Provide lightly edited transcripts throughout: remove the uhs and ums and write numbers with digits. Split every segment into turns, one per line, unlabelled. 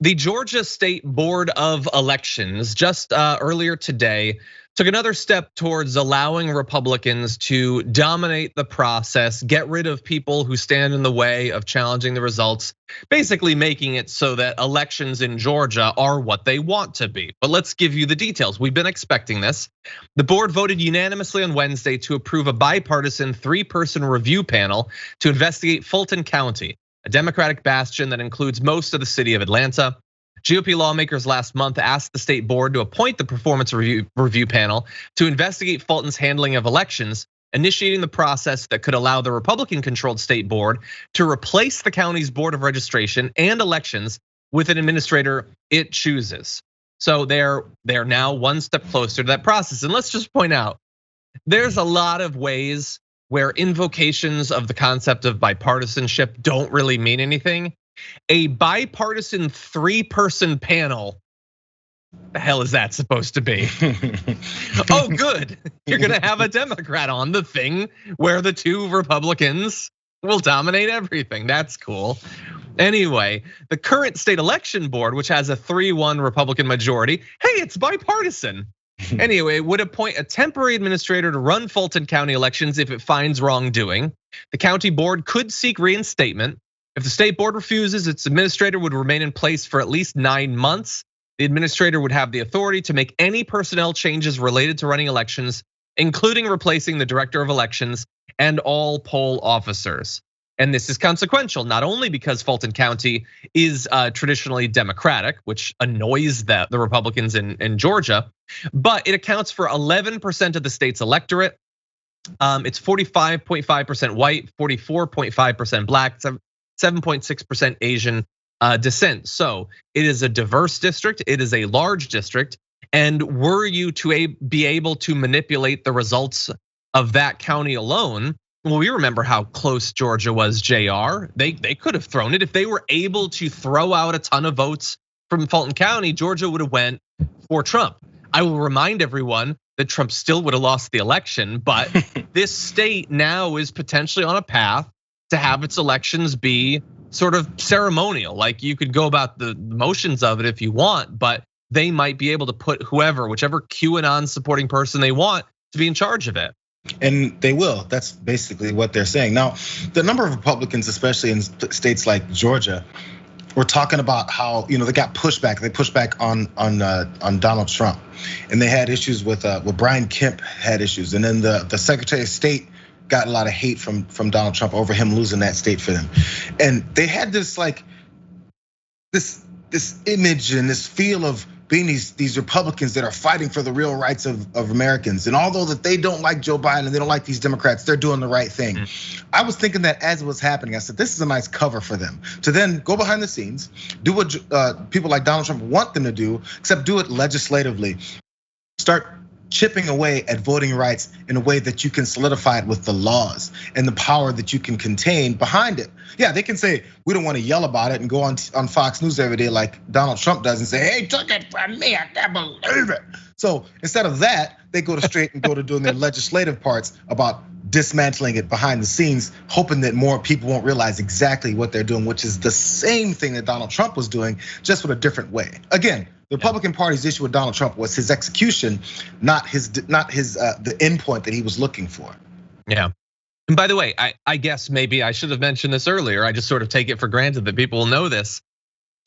The Georgia State Board of Elections just earlier today took another step towards allowing Republicans to dominate the process, get rid of people who stand in the way of challenging the results, basically making it so that elections in Georgia are what they want to be. But let's give you the details. We've been expecting this. The board voted unanimously on Wednesday to approve a bipartisan 3-person review panel to investigate Fulton County, a Democratic bastion that includes most of the city of Atlanta. GOP lawmakers last month asked the state board to appoint the performance review panel to investigate Fulton's handling of elections, initiating the process that could allow the Republican-controlled state board to replace the county's board of registration and elections with an administrator it chooses. So they're now one step closer to that process. And let's just point out, there's a lot of ways where invocations of the concept of bipartisanship don't really mean anything. A bipartisan 3-person panel, the hell is that supposed to be? Oh, good. You're gonna have a Democrat on the thing where the 2 Republicans will dominate everything. That's cool. Anyway, the current state election board, which has a 3-1 Republican majority, hey, it's bipartisan. Anyway, would appoint a temporary administrator to run Fulton County elections if it finds wrongdoing. The county board could seek reinstatement. If the state board refuses, its administrator would remain in place for at least 9 months. The administrator would have the authority to make any personnel changes related to running elections, including replacing the director of elections and all poll officers. And this is consequential, not only because Fulton County is traditionally Democratic, which annoys the Republicans in Georgia, but it accounts for 11% of the state's electorate. It's 45.5% white, 44.5% black, 7.6% Asian descent. So it is a diverse district, it is a large district, and were you to be able to manipulate the results of that county alone, well, we remember how close Georgia was, JR. They could have thrown it. If they were able to throw out a ton of votes from Fulton County, Georgia would have went for Trump. I will remind everyone that Trump still would have lost the election, but this state now is potentially on a path to have its elections be sort of ceremonial. Like you could go about the motions of it if you want, but they might be able to put whichever QAnon supporting person they want to be in charge of it.
And they will. That's basically what they're saying. Now, the number of Republicans, especially in states like Georgia, were talking about how they got pushback. They pushed back on Donald Trump, and they had issues with Brian Kemp had issues, and then the Secretary of State got a lot of hate from Donald Trump over him losing that state for them, and they had this this image and this feel of being these Republicans that are fighting for the real rights of Americans. And although that they don't like Joe Biden and they don't like these Democrats, they're doing the right thing. I was thinking that as it was happening, I said, this is a nice cover for them to then go behind the scenes, do what people like Donald Trump want them to do, except do it legislatively. Start chipping away at voting rights in a way that you can solidify it with the laws and the power that you can contain behind it. Yeah, they can say, we don't want to yell about it and go on Fox News every day like Donald Trump does and say, hey, took it from me, I can't believe it. So instead of that, they go to doing their legislative parts about dismantling it behind the scenes, hoping that more people won't realize exactly what they're doing, which is the same thing that Donald Trump was doing, just with a different way. Again, the Republican Party's issue with Donald Trump was his execution, not his the endpoint that he was looking for.
Yeah. And by the way, I guess maybe I should have mentioned this earlier. I just sort of take it for granted that people will know this.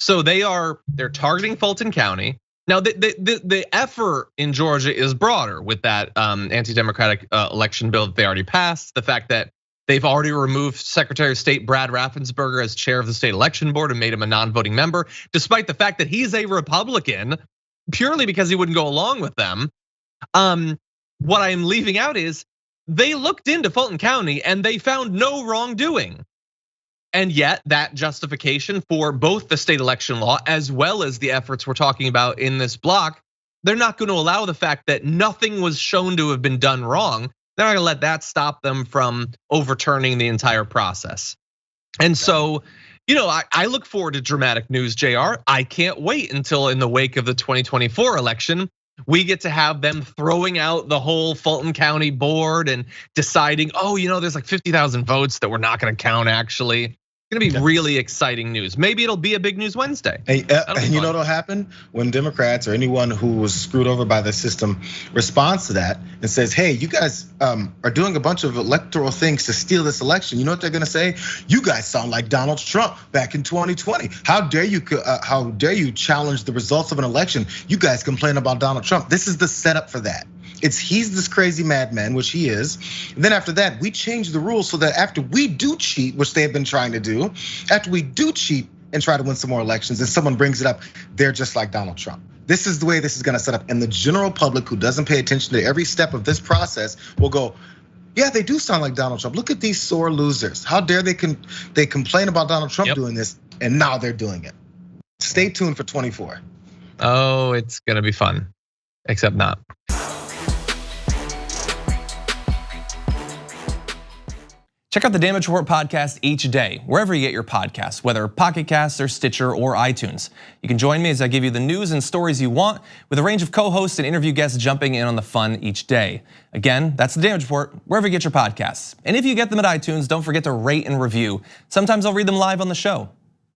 So they're targeting Fulton County. Now the effort in Georgia is broader with that anti-democratic election bill that they already passed. The fact that they've already removed Secretary of State Brad Raffensperger as chair of the state election board and made him a non-voting member, despite the fact that he's a Republican, purely because he wouldn't go along with them. What I'm leaving out is they looked into Fulton County and they found no wrongdoing. And yet that justification for both the state election law as well as the efforts we're talking about in this block, they're not going to allow the fact that nothing was shown to have been done wrong. They're not gonna let that stop them from overturning the entire process. And so, I look forward to dramatic news, JR. I can't wait until in the wake of the 2024 election, we get to have them throwing out the whole Fulton County board and deciding, there's like 50,000 votes that we're not gonna count actually. gonna be really exciting news. Maybe it'll be a big news Wednesday.
And you know what'll happen when Democrats or anyone who was screwed over by the system responds to that and says, "Hey, you guys are doing a bunch of electoral things to steal this election." You know what they're gonna say? "You guys sound like Donald Trump back in 2020. How dare you challenge the results of an election? You guys complain about Donald Trump." This is the setup for that. He's this crazy madman, which he is. And then after that, we change the rules so that after we do cheat, which they have been trying to do, after we do cheat and try to win some more elections, and someone brings it up, they're just like Donald Trump. This is the way this is gonna set up. And the general public who doesn't pay attention to every step of this process will go, "Yeah, they do sound like Donald Trump. Look at these sore losers. How dare they complain about Donald Trump doing this, and now they're doing it." Stay tuned for 24.
Oh, it's gonna be fun, except not.
Check out the Damage Report podcast each day, wherever you get your podcasts, whether Pocket Casts or Stitcher or iTunes. You can join me as I give you the news and stories you want, with a range of co-hosts and interview guests jumping in on the fun each day. Again, that's the Damage Report, wherever you get your podcasts. And if you get them at iTunes, don't forget to rate and review. Sometimes I'll read them live on the show.